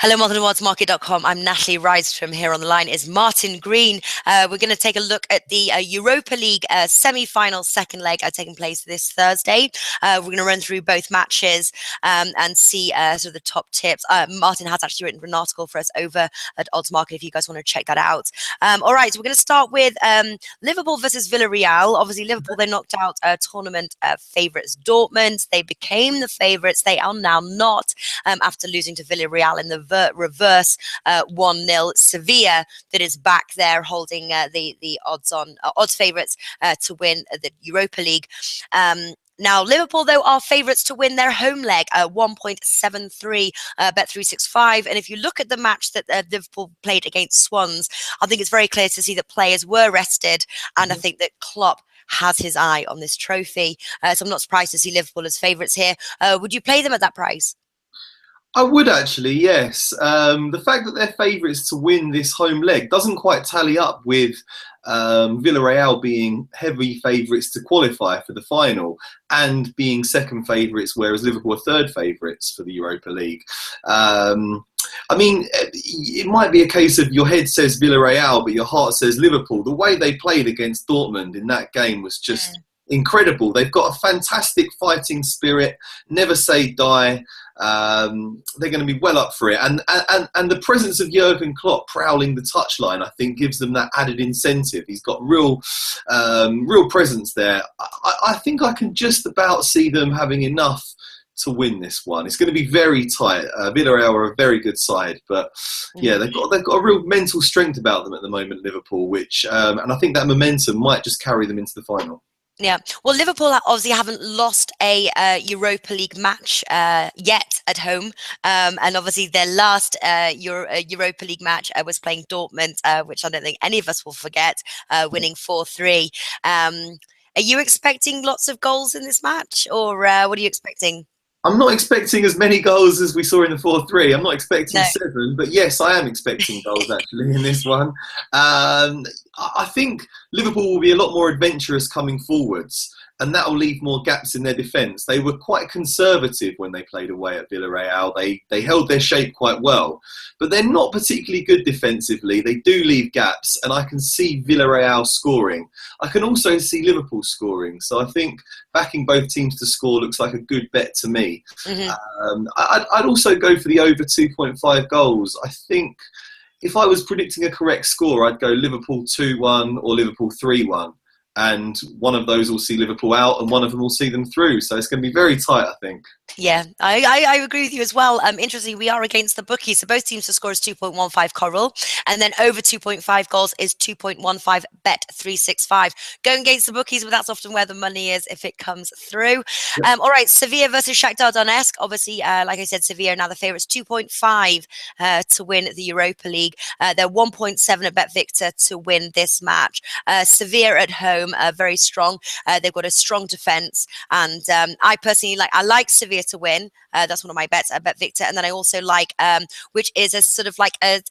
Hello, Oddsmarket.com. I'm Natalie. Rydstrom. Here on the line is Martin Green. We're going to take a look at the Europa League semi-final second leg taking place this Thursday. We're going to run through both matches and see sort of the top tips. Martin has actually written an article for us over at Oddsmarket if you guys want to check that out. All right, so we're going to start with Liverpool versus Villarreal. Obviously, Liverpool, they knocked out tournament favourites Dortmund. They became the favourites. They are now not after losing to Villarreal in the reverse 1-0. Sevilla that is back there holding the odds favourites to win the Europa League. Now, Liverpool, though, are favourites to win their home leg, 1.73 Bet365. And if you look at the match that Liverpool played against Swans, I think it's very clear to see that players were rested. And I think that Klopp has his eye on this trophy. So I'm not surprised to see Liverpool as favourites here. Would you play them at that price? I would actually, yes. The fact that they're favourites to win this home leg doesn't quite tally up with Villarreal being heavy favourites to qualify for the final and being second favourites, whereas Liverpool are third favourites for the Europa League. I mean, it might be a case of your head says Villarreal, but your heart says Liverpool. The way they played against Dortmund in that game was just incredible. They've got a fantastic fighting spirit, never say die. They're going to be well up for it, and the presence of Jurgen Klopp prowling the touchline, I think, gives them that added incentive. He's got real presence there. I think I can just about see them having enough to win this one. It's going to be very tight. Villarreal are a very good side, but yeah, they've got a real mental strength about them at the moment, Liverpool, which and I think that momentum might just carry them into the final. Yeah, well, Liverpool obviously haven't lost a Europa League match yet at home, and obviously their last Europa League match was playing Dortmund, which I don't think any of us will forget, winning 4-3. Are you expecting lots of goals in this match, or what are you expecting? I'm not expecting as many goals as we saw in the 4-3. I'm not expecting 7, but yes, I am expecting goals actually in this one. I think Liverpool will be a lot more adventurous coming forwards, and that will leave more gaps in their defence. They were quite conservative when they played away at Villarreal. They held their shape quite well, but they're not particularly good defensively. They do leave gaps, and I can see Villarreal scoring. I can also see Liverpool scoring. So I think backing both teams to score looks like a good bet to me. I'd also go for the over 2.5 goals. I think if I was predicting a correct score, I'd go Liverpool 2-1 or Liverpool 3-1. And one of those will see Liverpool out and one of them will see them through. So it's going to be very tight, I think. Yeah, I agree with you as well. Interestingly, we are against the bookies. So both teams to score is 2.15 Coral. And then over 2.5 goals is 2.15 Bet365. Going against the bookies, but that's often where the money is if it comes through. Yep. All right, Sevilla versus Shakhtar Donetsk. Obviously, like I said, Sevilla are now the favourites, 2.5 to win the Europa League. They're 1.7 at Bet Victor to win this match. Sevilla at home, very strong. They've got a strong defence. And I personally like Sevilla to win. That's one of my bets. I bet Victor, and then I also like which is a sort of like a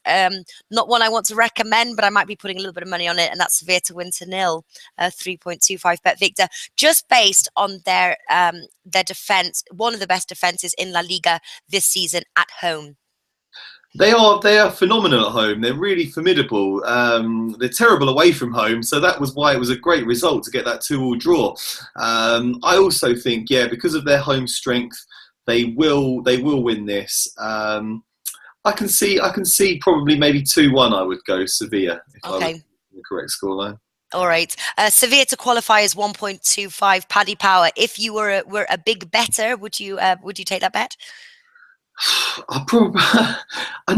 not one I want to recommend, but I might be putting a little bit of money on it, and that's Sevilla to win to 0, 3.25 bet Victor, just based on their defense, one of the best defenses in La Liga this season at home. They are phenomenal at home. They're really formidable. They're terrible away from home, so that was why it was a great result to get that 2-2 draw. I also think, yeah, because of their home strength, they will win this. I can see probably maybe 2-1. I would go Sevilla if I was the correct scoreline. All right, Sevilla to qualify is 1.25 Paddy Power. If you were a big better, would you take that bet? I'm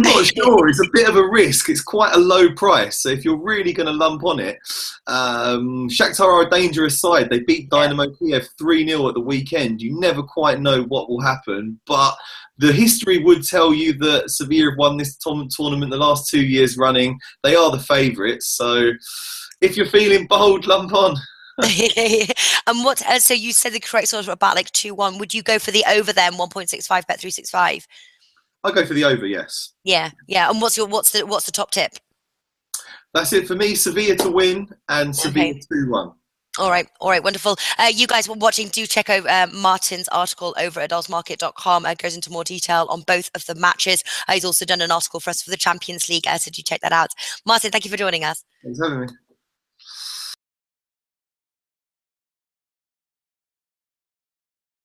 not sure. It's a bit of a risk. It's quite a low price. So if you're really going to lump on it, Shakhtar are a dangerous side. They beat Dynamo Kiev 3-0 at the weekend. You never quite know what will happen. But the history would tell you that Sevilla have won this tournament the last 2 years running. They are the favourites. So if you're feeling bold, lump on. And what? So you said the correct sort of about like 2-1. Would you go for the over then? 1.65 Bet365. I'll go for the over. Yes. Yeah. And what's the top tip? That's it for me. Sevilla to win and Sevilla 2-1. All right, wonderful. You guys were watching, do check out Martin's article over at oddsmarket.com. Goes into more detail on both of the matches. He's also done an article for us for the Champions League, so do check that out. Martin, thank you for joining us. Thanks for having me.